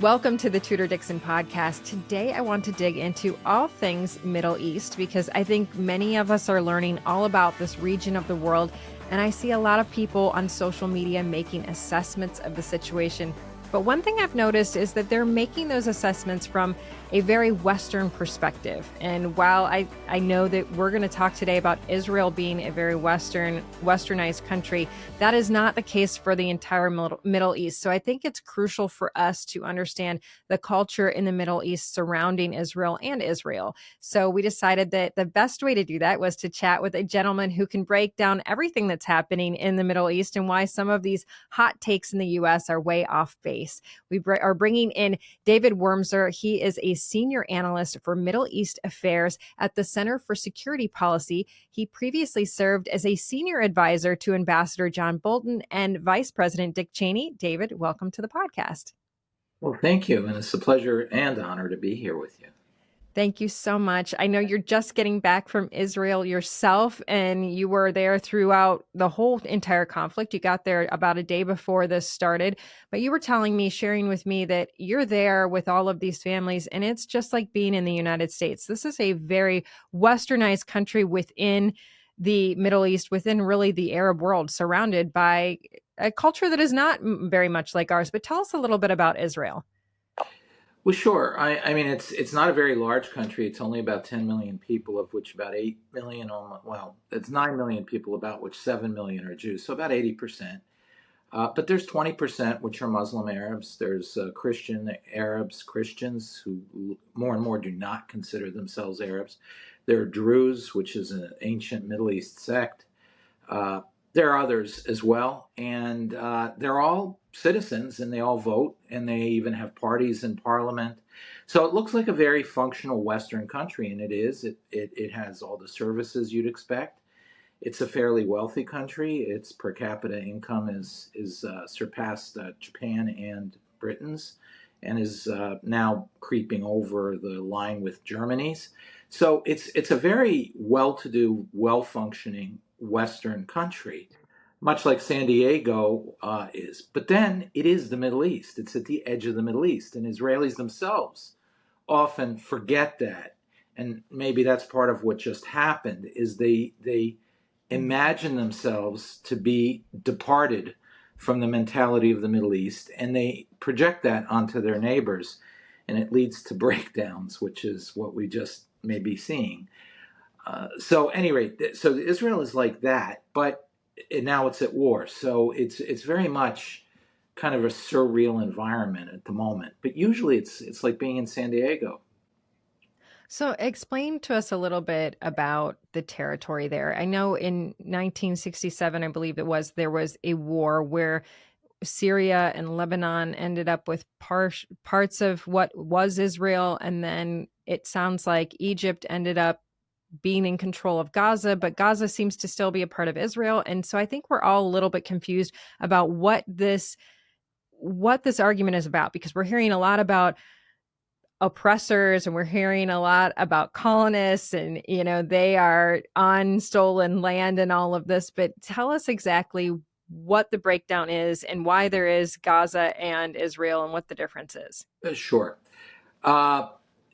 Welcome to the Tudor Dixon Podcast. Today, I want to dig into all things Middle East because I think many of us are learning all about this region of the world, and I see a lot of people on social media making assessments of the situation. But one thing I've noticed is that they're making those assessments from a very Western perspective. And while I know that we're going to talk today about Israel being a very westernized country, that is not the case for the entire Middle East. So I think it's crucial for us to understand the culture in the Middle East surrounding Israel and Israel. So we decided that the best way to do that was to chat with a gentleman who can break down everything that's happening in the Middle East and why some of these hot takes in the U.S. are way off base. We are bringing in David Wurmser. He is a senior analyst for Middle East affairs at the Center for Security Policy. He previously served as a senior advisor to Ambassador John Bolton and Vice President Dick Cheney. David, welcome to the podcast. Well, thank you. And it's a pleasure and honor to be here with you. Thank you so much. I know you're just getting back from Israel yourself, and you were there throughout the whole entire conflict. You got there about a day before this started, but you were sharing with me that you're there with all of these families, and it's just like being in the United States. This is a very westernized country within the Middle East, within really the Arab world, surrounded by a culture that is not very much like ours. But tell us a little bit about Israel. Well, sure. I mean, it's not a very large country. It's only about 10 million people, of which about 8 million, it's 9 million people, about which 7 million are Jews, so about 80%. But there's 20% which are Muslim Arabs. There's Christian Arabs, Christians who more and more do not consider themselves Arabs. There are Druze, which is an ancient Middle East sect. There are others as well, and they're all citizens, and they all vote, and they even have parties in parliament. So it looks like a very functional Western country, and it is. It has all the services you'd expect. It's a fairly wealthy country. Its per capita income is surpassed Japan and Britain's, and is now creeping over the line with Germany's. So it's a very well-to-do, well-functioning Western country, much like San Diego is. But then it is the Middle East. It's at the edge of the Middle East, and Israelis themselves often forget that. And maybe that's part of what just happened, is they imagine themselves to be departed from the mentality of the Middle East, and they project that onto their neighbors, and it leads to breakdowns, which is what we just may be seeing. So, at any rate, so Israel is like that, but now it's at war. So it's very much kind of a surreal environment at the moment. But usually it's like being in San Diego. So explain to us a little bit about the territory there. I know in 1967, I believe it was, there was a war where Syria and Lebanon ended up with parts of what was Israel. And then it sounds like Egypt ended up being in control of Gaza, but Gaza seems to still be a part of Israel. And so I think we're all a little bit confused about what this argument is about, because we're hearing a lot about oppressors and we're hearing a lot about colonists and, they are on stolen land and all of this. But tell us exactly what the breakdown is and why there is Gaza and Israel and what the difference is. Sure.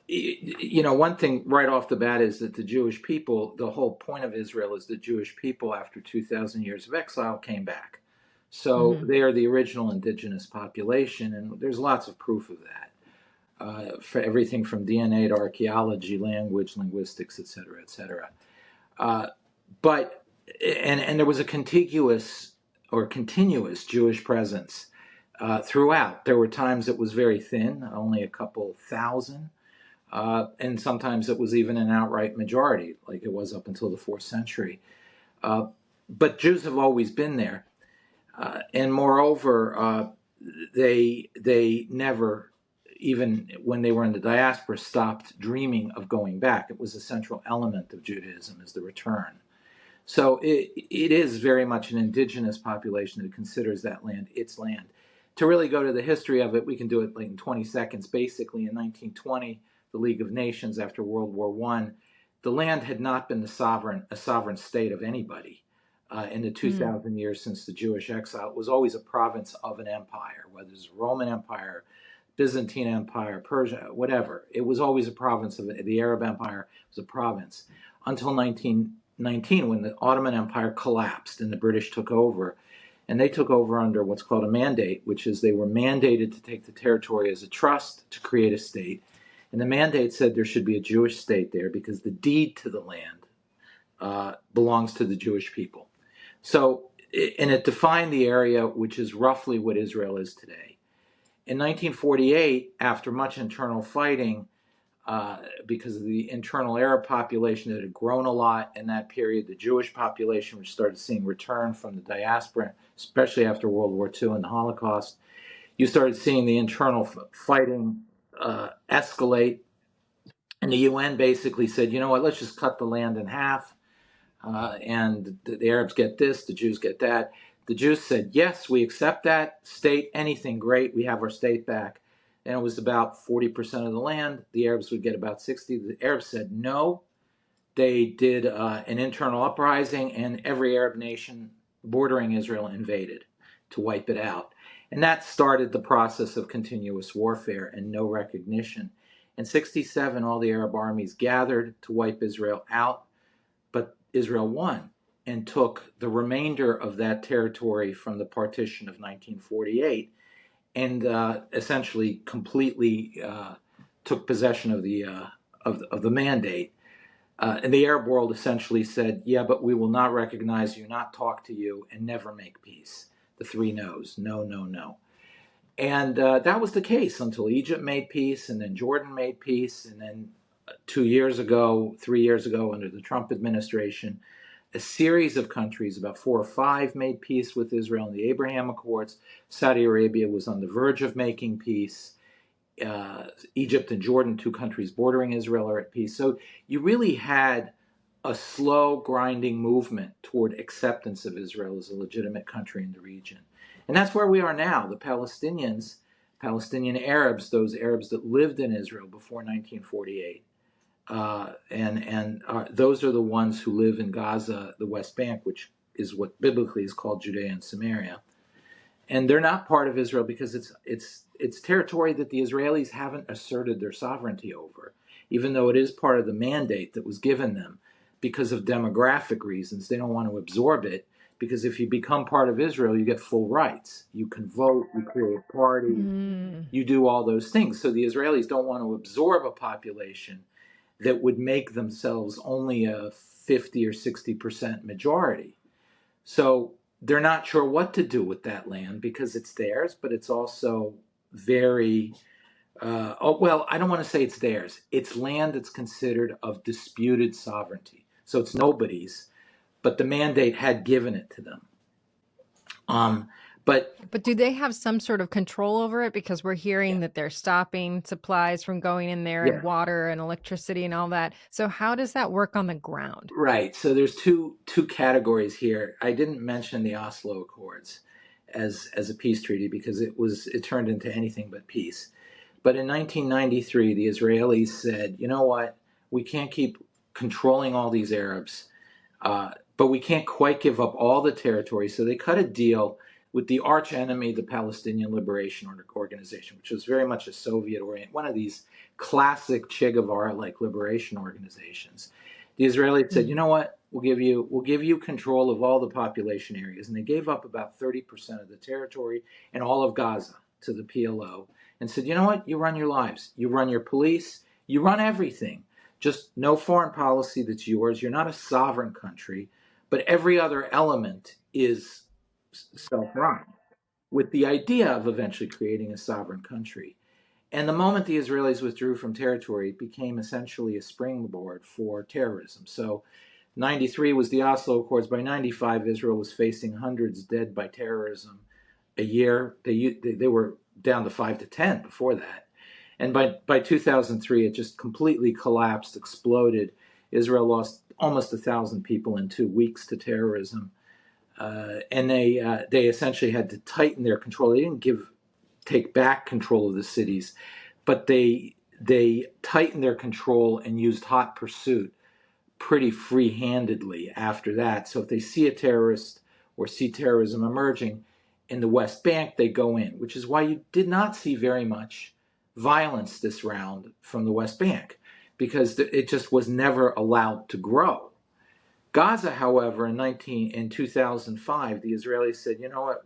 One thing right off the bat is that the Jewish people, the whole point of Israel is the Jewish people, after 2,000 years of exile, came back. So they are the original indigenous population, and there's lots of proof of that. For everything from DNA to archaeology, language, linguistics, et cetera, et cetera. But there was a continuous Jewish presence throughout. There were times it was very thin, only a couple thousand, and sometimes it was even an outright majority, like it was up until the 4th century. But Jews have always been there, and moreover, they never, even when they were in the diaspora, stopped dreaming of going back. It was a central element of Judaism, is the return. So it is very much an indigenous population that considers that land its land. To really go to the history of it, we can do it like in 20 seconds. Basically, in 1920, the League of Nations, after World War I, the land had not been a sovereign state of anybody. In the 2,000 years since the Jewish exile, it was always a province of an empire, whether it's the Roman Empire, Byzantine Empire, Persia, whatever. It was always a province of the Arab Empire was a province until 1919 when the Ottoman Empire collapsed and the British took over. And they took over under what's called a mandate, which is they were mandated to take the territory as a trust to create a state. And the mandate said there should be a Jewish state there because the deed to the land belongs to the Jewish people. So, and it defined the area, which is roughly what Israel is today. In 1948, after much internal fighting, because of the internal Arab population that had grown a lot in that period, the Jewish population, which started seeing return from the diaspora, especially after World War II and the Holocaust, you started seeing the internal fighting escalate. And the UN basically said, you know what, let's just cut the land in half. And the Arabs get this, the Jews get that. The Jews said, yes, we accept that state, anything, great, we have our state back. And it was about 40% of the land. The Arabs would get about 60. The Arabs said no. They did an internal uprising, and every Arab nation bordering Israel invaded to wipe it out. And that started the process of continuous warfare and no recognition. In 1967, all the Arab armies gathered to wipe Israel out, but Israel won and took the remainder of that territory from the partition of 1948 and essentially completely took possession of the mandate. And the Arab world essentially said, yeah, but we will not recognize you, not talk to you, and never make peace. The three no's, no, no, no. And that was the case until Egypt made peace, and then Jordan made peace, and then 3 years ago, under the Trump administration, a series of countries, about 4 or 5, made peace with Israel in the Abraham Accords. Saudi Arabia was on the verge of making peace. Egypt and Jordan, 2 countries bordering Israel, are at peace. So you really had a slow, grinding movement toward acceptance of Israel as a legitimate country in the region. And that's where we are now. The Palestinians, Palestinian Arabs, those Arabs that lived in Israel before 1948, those are the ones who live in Gaza, the West Bank, which is what biblically is called Judea and Samaria. And they're not part of Israel because it's territory that the Israelis haven't asserted their sovereignty over, even though it is part of the mandate that was given them because of demographic reasons. They don't want to absorb it because if you become part of Israel, you get full rights. You can vote, you create a party, you do all those things. So the Israelis don't want to absorb a population that would make themselves only a 50 or 60% majority. So they're not sure what to do with that land because it's theirs, but it's also very, I don't want to say it's theirs. It's land that's considered of disputed sovereignty. So it's nobody's, but the mandate had given it to them. But do they have some sort of control over it? Because we're hearing that they're stopping supplies from going in there and water and electricity and all that. So how does that work on the ground? Right. So there's two categories here. I didn't mention the Oslo Accords as a peace treaty because it turned into anything but peace. But in 1993, the Israelis said, you know what? We can't keep controlling all these Arabs, but we can't quite give up all the territory. So they cut a deal with the arch enemy, the Palestinian Liberation Organization, which was very much a Soviet-oriented, one of these classic Che Guevara-like liberation organizations. The Israelis said, you know what, we'll give you control of all the population areas. And they gave up about 30% of the territory and all of Gaza to the PLO and said, you know what, you run your lives. You run your police. You run everything. Just no foreign policy that's yours. You're not a sovereign country. But every other element is self-run, with the idea of eventually creating a sovereign country. And the moment the Israelis withdrew from territory, it became essentially a springboard for terrorism. So 93 was the Oslo Accords. By 95, Israel was facing hundreds dead by terrorism a year. They were down to 5 to 10 before that. And by 2003, it just completely collapsed, exploded. Israel lost almost 1,000 people in 2 weeks to terrorism. And they essentially had to tighten their control. They didn't take back control of the cities, but they tightened their control and used hot pursuit pretty free-handedly after that. So if they see a terrorist or see terrorism emerging in the West Bank, they go in, which is why you did not see very much violence this round from the West Bank because it just was never allowed to grow. Gaza, however, in 2005, the Israelis said, you know what,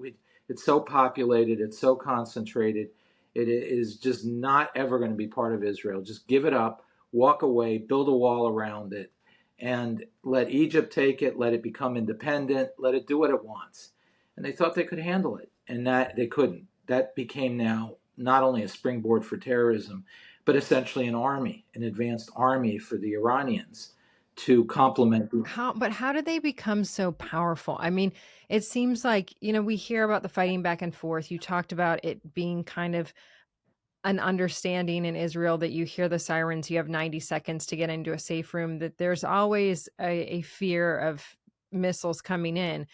it's so populated, it's so concentrated, it is just not ever going to be part of Israel. Just give it up, walk away, build a wall around it, and let Egypt take it, let it become independent, let it do what it wants. And they thought they could handle it, and that they couldn't. That became now not only a springboard for terrorism, but essentially an advanced army for the Iranians to complement. How did they become so powerful? I mean, it seems like, we hear about the fighting back and forth. You talked about it being kind of an understanding in Israel that you hear the sirens, you have 90 seconds to get into a safe room, that there's always a fear of missiles coming in.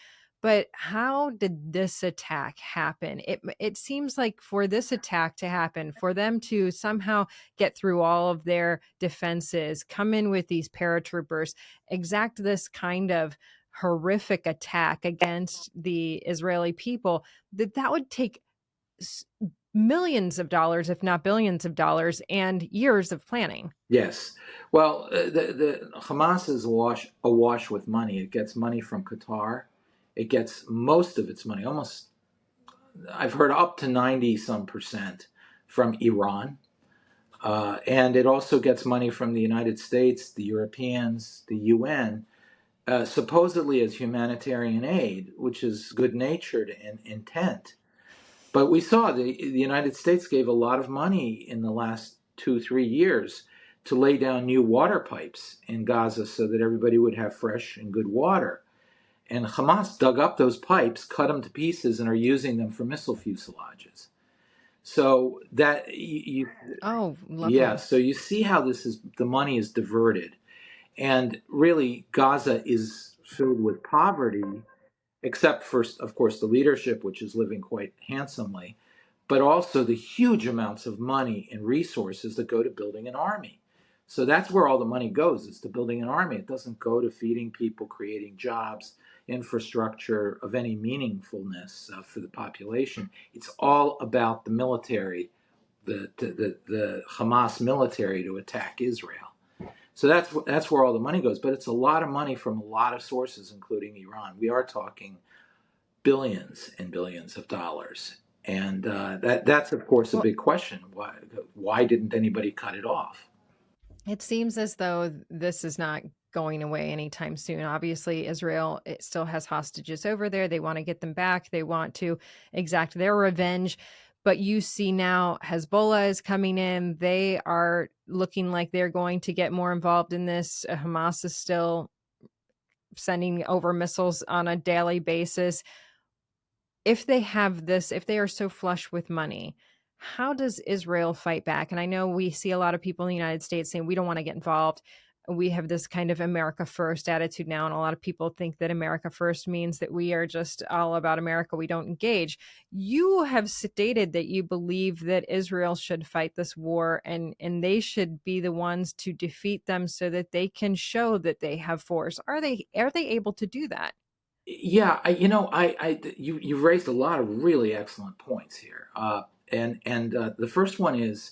But how did this attack happen? It seems like for this attack to happen, for them to somehow get through all of their defenses, come in with these paratroopers, exact this kind of horrific attack against the Israeli people, that would take millions of dollars, if not billions of dollars, and years of planning. Yes. Well, the Hamas is awash with money. It gets money from Qatar. It gets most of its money, almost, I've heard up to 90 some percent from Iran. And it also gets money from the United States, the Europeans, the UN, supposedly as humanitarian aid, which is good-natured in intent. But we saw the United States gave a lot of money in the last 2-3 years to lay down new water pipes in Gaza so that everybody would have fresh and good water. And Hamas dug up those pipes, cut them to pieces, and are using them for missile fuselages. So that Oh, lovely. yeah. So you see how the money is diverted, and really Gaza is filled with poverty, except for, of course, the leadership, which is living quite handsomely, but also the huge amounts of money and resources that go to building an army. So that's where all the money goes, is to building an army. It doesn't go to feeding people, creating jobs, infrastructure of any meaningfulness for the population. It's all about the military, the Hamas military to attack Israel. So that's where all the money goes. But it's a lot of money from a lot of sources, including Iran. We are talking billions and billions of dollars. And that's, of course, a big question. Why didn't anybody cut it off? It seems as though this is not going away anytime soon. Obviously, Israel, it still has hostages over there. They want to get them back. They want to exact their revenge. But you see now Hezbollah is coming in. They are looking like they're going to get more involved in this. Hamas is still sending over missiles on a daily basis. If they have this, if they are so flush with money, how does Israel fight back? And I know we see a lot of people in the United States saying we don't want to get involved. We have this kind of America first attitude now. And a lot of people think that America first means that we are just all about America. We don't engage. You have stated that you believe that Israel should fight this war and they should be the ones to defeat them so that they can show that they have force. Are they able to do that? Yeah, you've raised a lot of really excellent points here. And the first one is,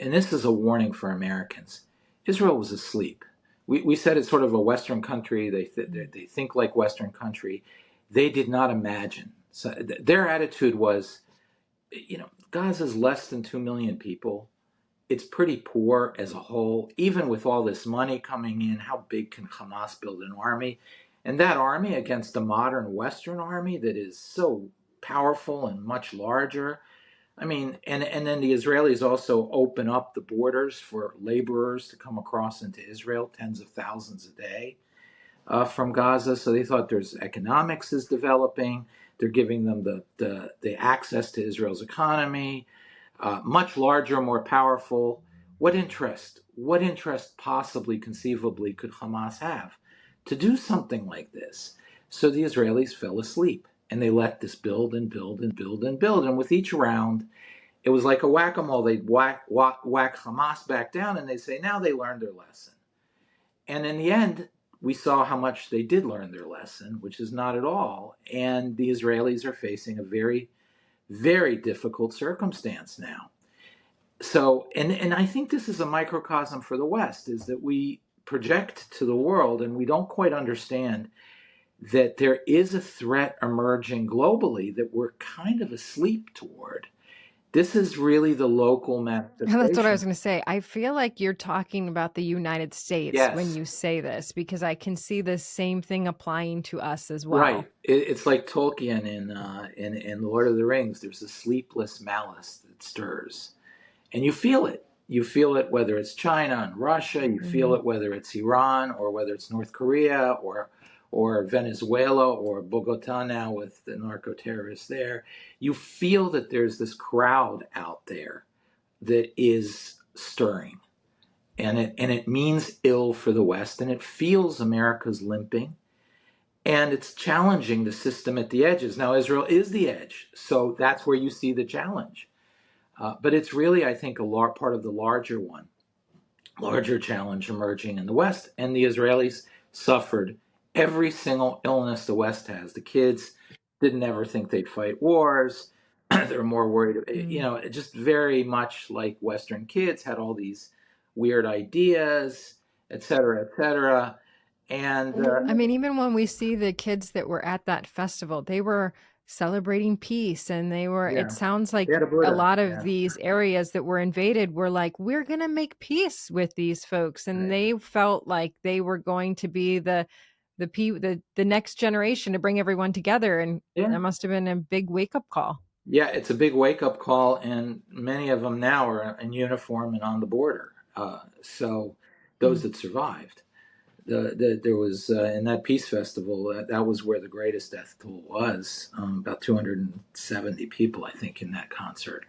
and this is a warning for Americans, Israel was asleep. We said it's sort of a Western country. They think like Western country. They did not imagine. So their attitude was, Gaza's less than 2 million people. It's pretty poor as a whole. Even with all this money coming in, how big can Hamas build an army? And that army against a modern Western army that is so powerful and much larger. I mean, and then the Israelis also open up the borders for laborers to come across into Israel, tens of thousands a day from Gaza. So they thought there's economics is developing. They're giving them the access to Israel's economy, much larger, more powerful. What interest possibly, conceivably, could Hamas have to do something like this? So the Israelis fell asleep. And they let this build and build and build and build. And with each round, it was like a whack-a-mole. They'd whack Hamas back down, and they'd say, now they learned their lesson. And in the end, we saw how much they did learn their lesson, which is not at all. And the Israelis are facing a very, very difficult circumstance now. So, and I think this is a microcosm for the West, is that we project to the world and we don't quite understand that there is a threat emerging globally that we're kind of asleep toward. This is really the local That's what I was manifestation. going to say. I feel like you're talking about the United States when Yes, you say this, because I can see the same thing applying to us as right. well. It's like Tolkien in Lord of the Rings. There's a sleepless malice that stirs, and you feel it. You feel it whether it's China and Russia. You feel Hmm. it whether it's Iran or whether it's North Korea or Venezuela or Bogota now with the narco terrorists there. You feel that there's this crowd out there that is stirring, and it means ill for the West, and it feels America's limping, and it's challenging the system at the edges. Now Israel is the edge, so that's where you see the challenge. But it's really, I think, part of the larger challenge emerging in the West. And the Israelis suffered every single illness the West has. The kids didn't ever think they'd fight wars. They're more worried, just very much like Western kids had all these weird ideas, et cetera, et cetera. And I mean, even when we see the kids that were at that festival, they were celebrating peace and it yeah, sounds they like had a a Buddha. lot of Yeah, these areas that were invaded were like, we're going to make peace with these folks. And right. they felt like they were going to be the next generation to bring everyone together. And Yeah. that must have been a big wake up call. Yeah, it's a big wake up call, and many of them now are in uniform and on the border. So those Mm. that survived, there was in that peace festival, that was where the greatest death toll was, about 270 people, I think, in that concert.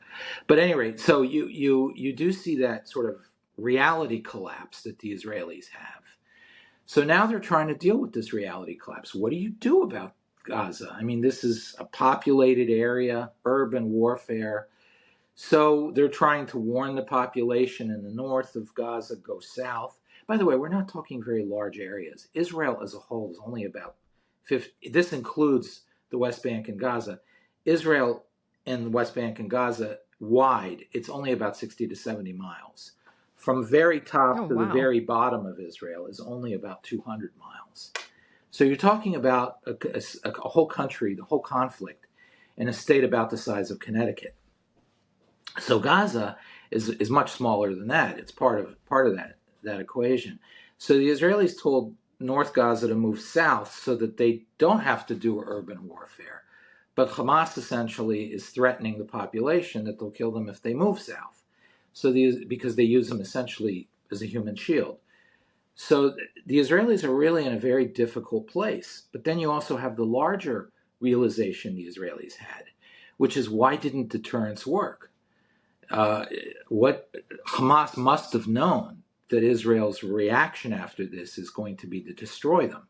But at any rate, so you do see that sort of reality collapse that the Israelis have. So now they're trying to deal with this reality collapse. What do you do about Gaza? I mean, this is a populated area, urban warfare. So they're trying to warn the population in the north of Gaza, go south. By the way, we're not talking very large areas. Israel as a whole is only about 50. This includes the West Bank and Gaza. Israel and the West Bank and Gaza wide, it's only about 60 to 70 miles. From very Oh, top to the wow. very bottom of Israel is only about 200 miles. So you're talking about a whole country, the whole conflict, in a state about the size of Connecticut. So Gaza is much smaller than that. It's part of that equation. So the Israelis told North Gaza to move south so that they don't have to do urban warfare. But Hamas essentially is threatening the population that they'll kill them if they move south. Because they use them essentially as a human shield. So the Israelis are really in a very difficult place. But then you also have the larger realization the Israelis had, which is, why didn't deterrence work? uh, what Hamas must have known, that Israel's reaction after this is going to be to destroy them.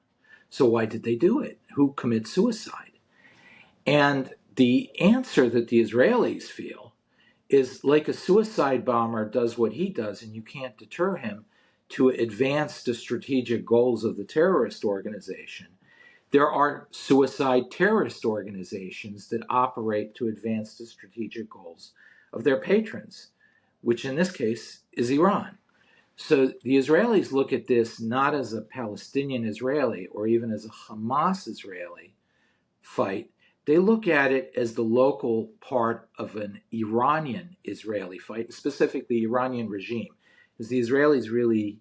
So why did they do it? Who commits suicide? And the answer that the Israelis feel is, like a suicide bomber does what he does, and you can't deter him to advance the strategic goals of the terrorist organization. There are suicide terrorist organizations that operate to advance the strategic goals of their patrons, which in this case is Iran. So the Israelis look at this not as a Palestinian Israeli or even as a Hamas Israeli fight. They look at it as the local part of an Iranian Israeli fight, specifically the Iranian regime. Because the Israelis really,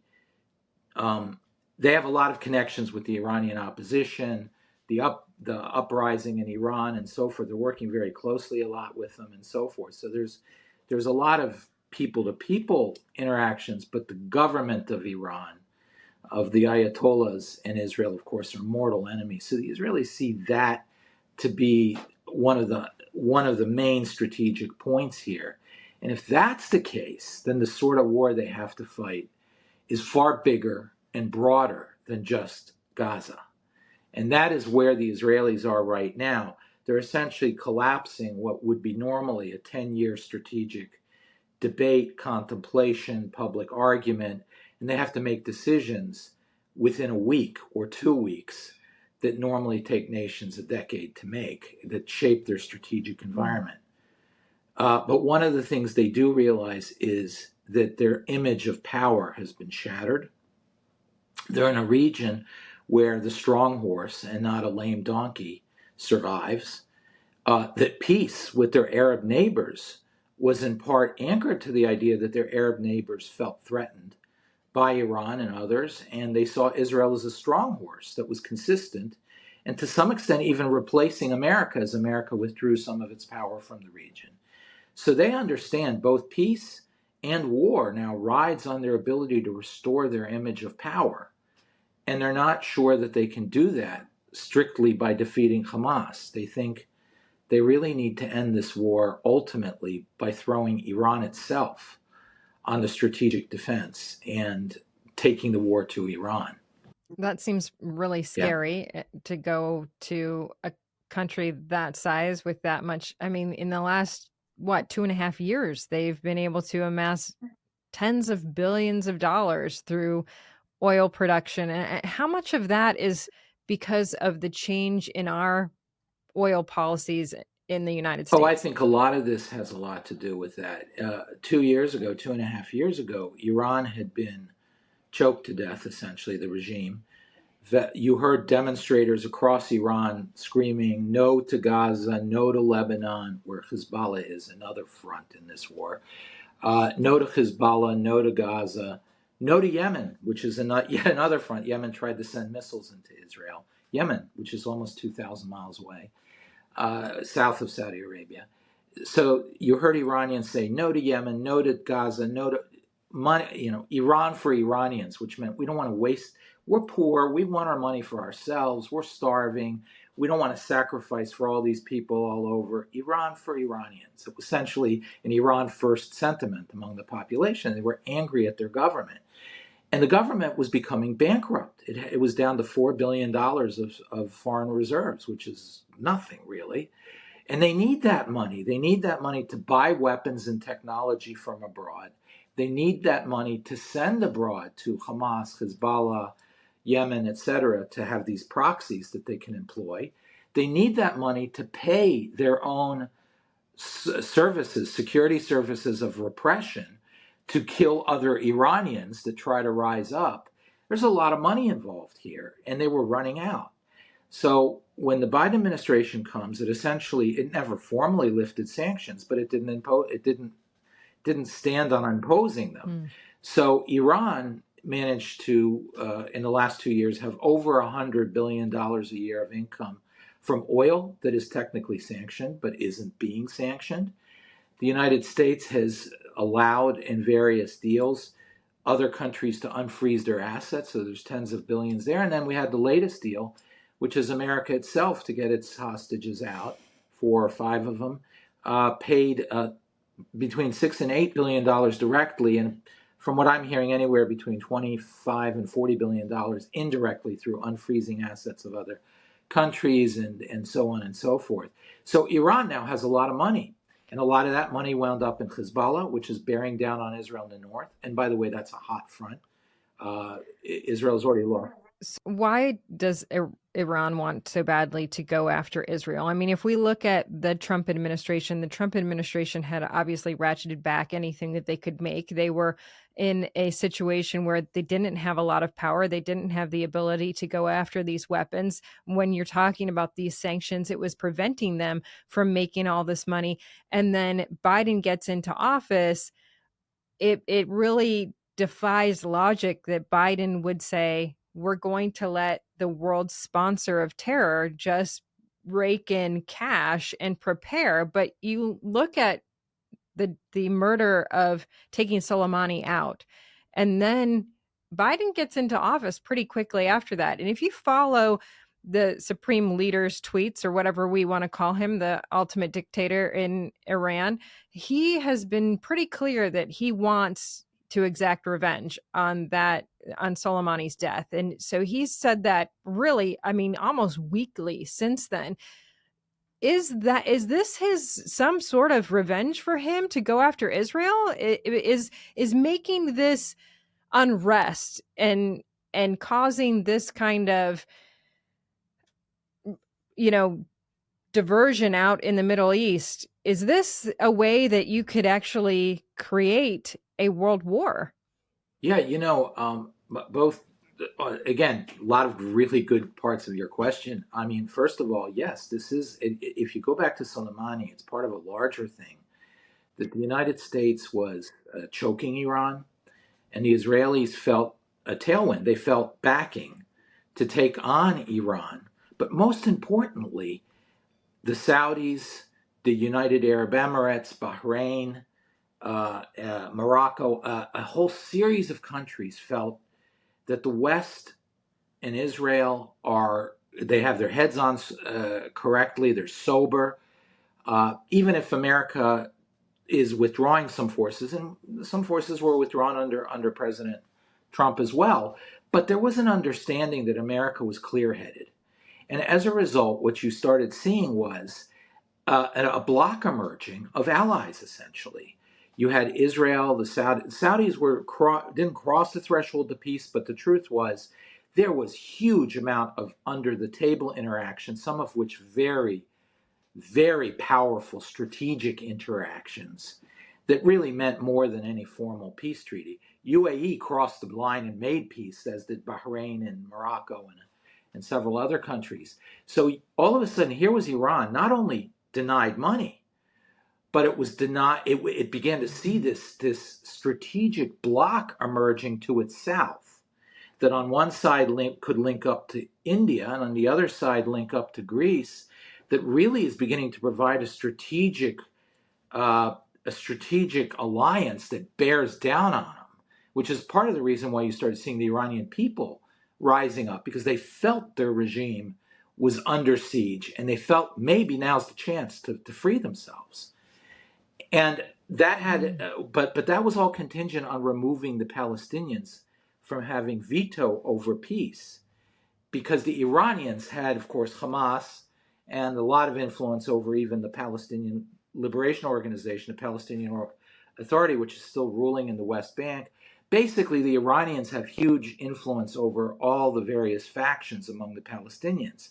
they have a lot of connections with the Iranian opposition, the uprising in Iran, and so forth. They're working very closely a lot with them, and so forth. So there's a lot of people to people interactions, but the government of Iran, of the Ayatollahs and Israel, of course, are mortal enemies. So the Israelis see that to be one of the main strategic points here. And if that's the case, then the sort of war they have to fight is far bigger and broader than just Gaza. And that is where the Israelis are right now. They're essentially collapsing what would be normally a 10-year strategic debate, contemplation, public argument, and they have to make decisions within a week or 2 weeks that normally take nations a decade to make, that shape their strategic environment. But one of the things they do realize is that their image of power has been shattered. They're in a region where the strong horse and not a lame donkey survives. That peace with their Arab neighbors was in part anchored to the idea that their Arab neighbors felt threatened by Iran and others, and they saw Israel as a strong horse that was consistent and to some extent even replacing America as America withdrew some of its power from the region. So they understand both peace and war now rides on their ability to restore their image of power. And they're not sure that they can do that strictly by defeating Hamas. They think they really need to end this war ultimately by throwing Iran itself on the strategic defense and taking the war to Iran. That seems really Yeah. scary to go to a country that size with that much. I mean, in the last, 2.5 years, they've been able to amass tens of billions of dollars through oil production. And how much of that is because of the change in our oil policies in the United Oh, I States? think a lot of this has a lot to do with that. 2 years ago, 2.5 years ago, Iran had been choked to death, essentially, the regime. You heard demonstrators across Iran screaming, no to Gaza, no to Lebanon, where Hezbollah is another front in this war. No to Hezbollah, no to Gaza, no to Yemen, which is yet another front. Yemen tried to send missiles into Israel. Yemen, which is almost 2,000 miles away, south of Saudi Arabia. So you heard Iranians say no to Yemen, no to Gaza, no to money, Iran for Iranians, which meant we don't want to waste. We're poor. We want our money for ourselves. We're starving. We don't want to sacrifice for all these people all over. Iran for Iranians. It was essentially an Iran first sentiment among the population. They were angry at their government. And the government was becoming bankrupt. It was down to $4 billion of foreign reserves, which is nothing really. And they need that money. They need that money to buy weapons and technology from abroad. They need that money to send abroad to Hamas, Hezbollah, Yemen, etc., to have these proxies that they can employ. They need that money to pay their own services, security services of repression, to kill other Iranians that try to rise up. There's a lot of money involved here, and they were running out. So when the Biden administration comes, it never formally lifted sanctions, but it didn't stand on imposing them. So Iran managed to, in the last 2 years, have over $100 billion a year of income from oil that is technically sanctioned but isn't being sanctioned. The United States has allowed in various deals other countries to unfreeze their assets, so there's tens of billions there. And then we had the latest deal, which is America itself to get its hostages out, 4 or 5 of them, paid between $6 and $8 billion directly, and from what I'm hearing, anywhere between $25 and $40 billion indirectly through unfreezing assets of other countries and so on and so forth. So Iran now has a lot of money. And a lot of that money wound up in Hezbollah, which is bearing down on Israel in the north. And by the way, that's a hot front. Israel's already lost. Why does Iran want so badly to go after Israel? I mean, if we look at the Trump administration had obviously ratcheted back anything that they could make. They were in a situation where they didn't have a lot of power. They didn't have the ability to go after these weapons. When you're talking about these sanctions, it was preventing them from making all this money. And then Biden gets into office. It really defies logic that Biden would say, we're going to let the world's sponsor of terror just rake in cash and prepare. But you look at the murder of taking Soleimani out, and then Biden gets into office pretty quickly after that. And if you follow the supreme leader's tweets, or whatever we want to call him, the ultimate dictator in Iran, he has been pretty clear that he wants to exact revenge on Soleimani's death. And so he's said that really, I mean, almost weekly since then. Is this some sort of revenge for him to go after Israel? Is making this unrest and causing this kind of, diversion out in the Middle East, is this a way that you could actually create a world war? Yeah, both, again, a lot of really good parts of your question. I mean, first of all, yes, this is, if you go back to Soleimani, it's part of a larger thing that the United States was choking Iran, and the Israelis felt a tailwind. They felt backing to take on Iran. But most importantly, the Saudis, the United Arab Emirates, Bahrain, Morocco, a whole series of countries felt that the West and Israel they have their heads on correctly, they're sober. Even if America is withdrawing some forces, and some forces were withdrawn under President Trump as well, but there was an understanding that America was clear-headed. And as a result, what you started seeing was a block emerging of allies, essentially. You had Israel, the Saudis didn't cross the threshold to peace, but the truth was there was huge amount of under-the-table interaction, some of which very, very powerful strategic interactions that really meant more than any formal peace treaty. UAE crossed the line and made peace, as did Bahrain and Morocco and several other countries. So all of a sudden, here was Iran, not only denied money, but it was denied. It began to see this strategic bloc emerging to its south, that on one side could link up to India, and on the other side link up to Greece, that really is beginning to provide a strategic alliance that bears down on them, which is part of the reason why you started seeing the Iranian people rising up, because they felt their regime was under siege, and they felt maybe now's the chance to free themselves. And that had, but that was all contingent on removing the Palestinians from having veto over peace, because the Iranians had, of course, Hamas and a lot of influence over even the Palestinian Liberation Organization, the Palestinian Authority, which is still ruling in the West Bank. Basically, the Iranians have huge influence over all the various factions among the Palestinians.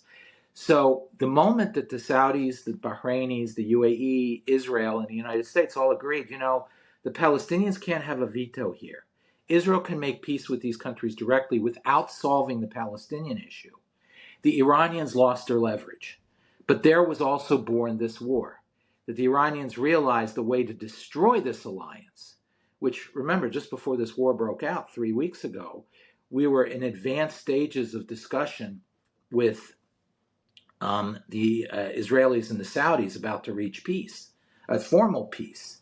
So the moment that the Saudis, the Bahrainis, the UAE, Israel, and the United States all agreed, the Palestinians can't have a veto here. Israel can make peace with these countries directly without solving the Palestinian issue. The Iranians lost their leverage. But there was also born this war, that the Iranians realized the way to destroy this alliance, which, remember, just before this war broke out 3 weeks ago, we were in advanced stages of discussion with the Israelis and the Saudis about to reach peace, a formal peace.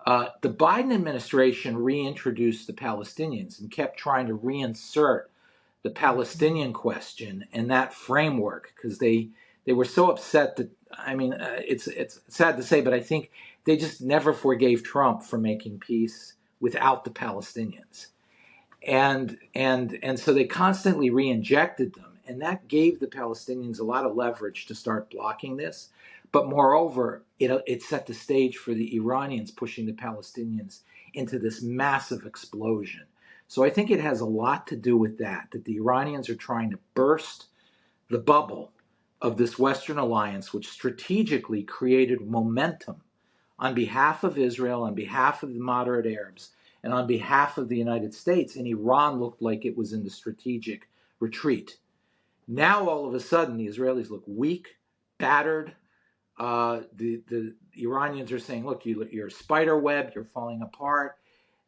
The Biden administration reintroduced the Palestinians and kept trying to reinsert the Palestinian question in that framework, because they were so upset that, it's sad to say, but I think they just never forgave Trump for making peace without the Palestinians. And so they constantly re-injected them. And that gave the Palestinians a lot of leverage to start blocking this. But moreover, it set the stage for the Iranians pushing the Palestinians into this massive explosion. So I think it has a lot to do with that the Iranians are trying to burst the bubble of this Western alliance, which strategically created momentum on behalf of Israel, on behalf of the moderate Arabs, and on behalf of the United States. And Iran looked like it was in the strategic retreat. Now, all of a sudden, the Israelis look weak, battered. The Iranians are saying, look, you're a spider web, you're falling apart.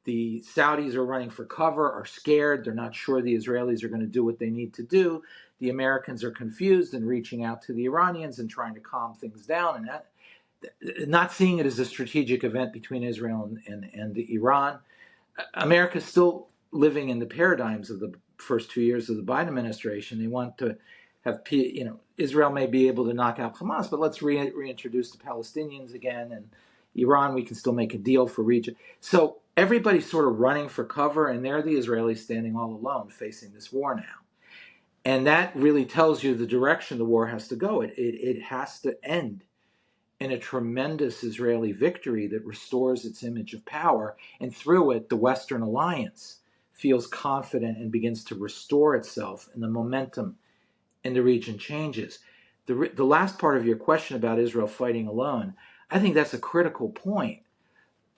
The Saudis are running for cover, are scared. They're not sure the Israelis are going to do what they need to do. The Americans are confused and reaching out to the Iranians and trying to calm things down, and not seeing it as a strategic event between Israel and Iran. America's still living in the paradigms of the first 2 years of the Biden administration. They want to have, Israel may be able to knock out Hamas, but let's reintroduce the Palestinians again, and Iran, we can still make a deal for region. So everybody's sort of running for cover, and there are the Israelis standing all alone facing this war now. And that really tells you the direction the war has to go. It has to end in a tremendous Israeli victory that restores its image of power, and through it, the Western alliance feels confident and begins to restore itself, and the momentum in the region changes. the last part of your question about Israel fighting alone, I think that's a critical point,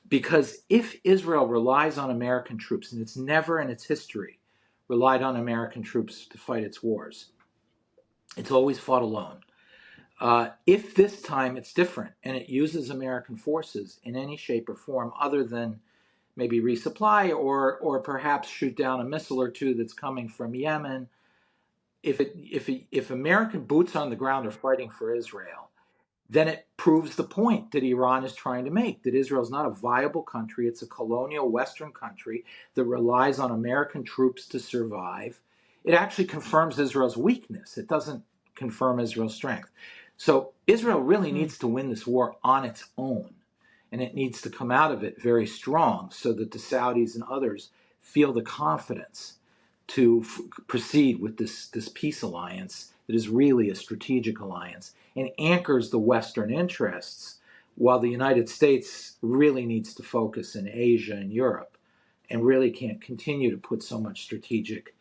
because if Israel relies on American troops, and it's never in its history relied on American troops to fight its wars, it's always fought alone. If this time it's different and it uses American forces in any shape or form other than maybe resupply or perhaps shoot down a missile or two that's coming from Yemen, if American boots on the ground are fighting for Israel, then it proves the point that Iran is trying to make, that Israel is not a viable country. It's a colonial Western country that relies on American troops to survive. It actually confirms Israel's weakness. It doesn't confirm Israel's strength. So Israel really needs to win this war on its own, and it needs to come out of it very strong so that the Saudis and others feel the confidence to proceed with this peace alliance that is really a strategic alliance and anchors the Western interests, while the United States really needs to focus in Asia and Europe and really can't continue to put so much strategic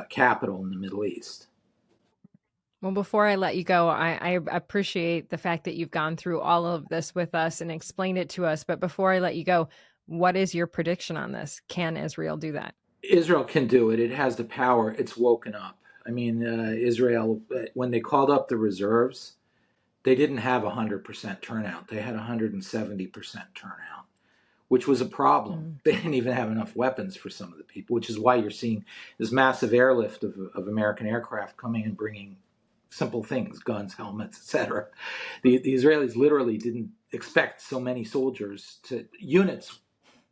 capital in the Middle East. Well, before I let you go, I appreciate the fact that you've gone through all of this with us and explained it to us. But before I let you go, what is your prediction on this? Can Israel do that? Israel can do it. It has the power. It's woken up. I mean, Israel, when they called up the reserves, they didn't have 100% turnout. They had 170% turnout, which was a problem. They didn't even have enough weapons for some of the people, which is why you're seeing this massive airlift of American aircraft coming and bringing simple things, guns, helmets, etc. The Israelis literally didn't expect so many soldiers units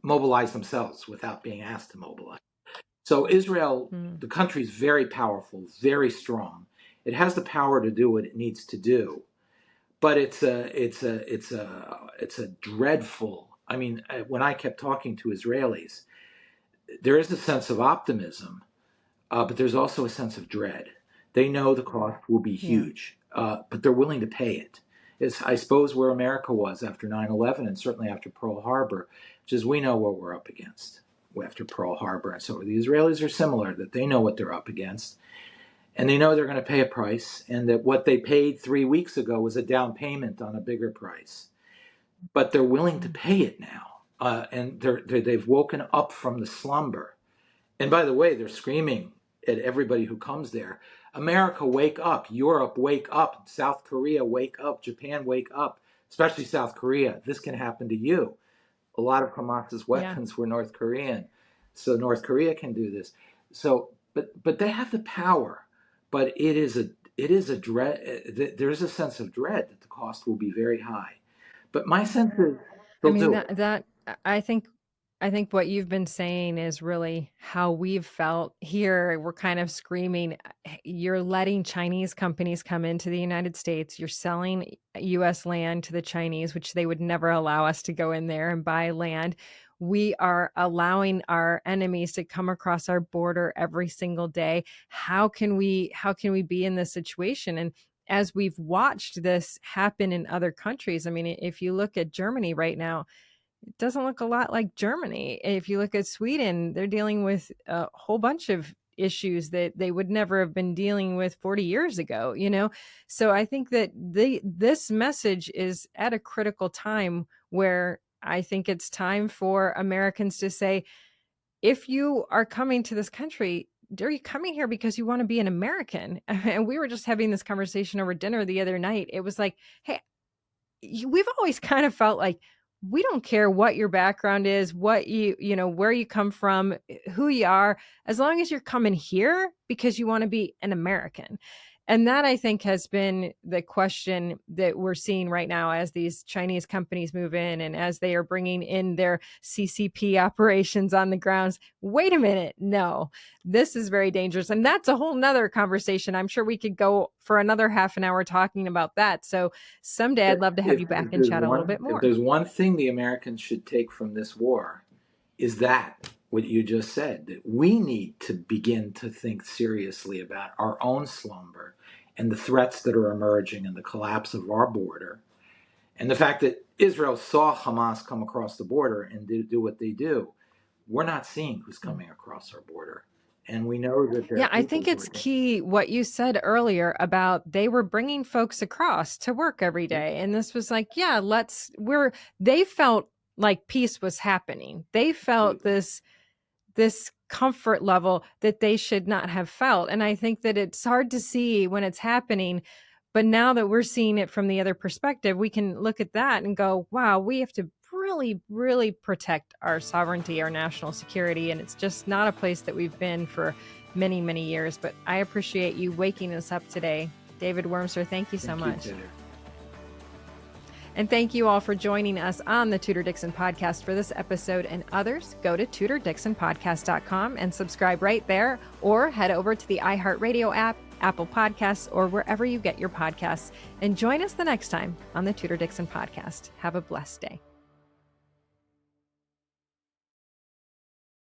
mobilize themselves without being asked to mobilize. So Israel, the country is very powerful, very strong. It has the power to do what it needs to do, but it's a dreadful. I mean, when I kept talking to Israelis, there is a sense of optimism, but there's also a sense of dread. They know the cost will be huge, but they're willing to pay it. It's, I suppose, where America was after 9/11 and certainly after Pearl Harbor, which is we know what we're up against after Pearl Harbor. And so the Israelis are similar, that they know what they're up against, and they know they're going to pay a price, and that what they paid 3 weeks ago was a down payment on a bigger price. But they're willing to pay it now, and they've woken up from the slumber. And by the way, they're screaming at everybody who comes there, America, wake up. Europe, wake up. South Korea, wake up. Japan, wake up. Especially South Korea. This can happen to you. A lot of Hamas's weapons were North Korean. So North Korea can do this. So, but they have the power. But it is a dread. There is a sense of dread that the cost will be very high. But my sense is they'll do it. That I think what you've been saying is really how we've felt here. We're kind of screaming, you're letting Chinese companies come into the United States. You're selling U.S. land to the Chinese, which they would never allow us to go in there and buy land. We are allowing our enemies to come across our border every single day. How can we be in this situation? And as we've watched this happen in other countries, I mean, if you look at Germany right now, it doesn't look a lot like Germany. If you look at Sweden, they're dealing with a whole bunch of issues that they would never have been dealing with 40 years ago, you know? So I think that this message is at a critical time where I think it's time for Americans to say, if you are coming to this country, are you coming here because you want to be an American? And we were just having this conversation over dinner the other night. It was like, hey, we've always kind of felt like we don't care what your background is, what you know, where you come from, who you are, as long as you're coming here because you want to be an American. And that, I think, has been the question that we're seeing right now as these Chinese companies move in and as they are bringing in their CCP operations on the grounds. Wait a minute. No, this is very dangerous. And that's a whole nother conversation. I'm sure we could go for another half an hour talking about that. So someday I'd love to have you back and chat a little bit more. If there's one thing the Americans should take from this war, is that what you just said, that we need to begin to think seriously about our own slumber and the threats that are emerging and the collapse of our border, and the fact that Israel saw Hamas come across the border and do what they do. We're not seeing who's coming across our border. And we know that there Yeah, are I people think who it's are doing key what you said earlier about they were bringing folks across to work every it. day. And this was like, yeah, they felt like peace was happening. They felt Absolutely. this comfort level that they should not have felt. And I think that it's hard to see when it's happening. But now that we're seeing it from the other perspective, we can look at that and go, wow, we have to really, really protect our sovereignty, our national security. And it's just not a place that we've been for many, many years. But I appreciate you waking us up today. David Wurmser, thank you so Thank much. you, Taylor. And thank you all for joining us on the Tudor Dixon Podcast for this episode and others. Go to TudorDixonPodcast.com and subscribe right there, or head over to the iHeartRadio app, Apple Podcasts, or wherever you get your podcasts. And join us the next time on the Tudor Dixon Podcast. Have a blessed day.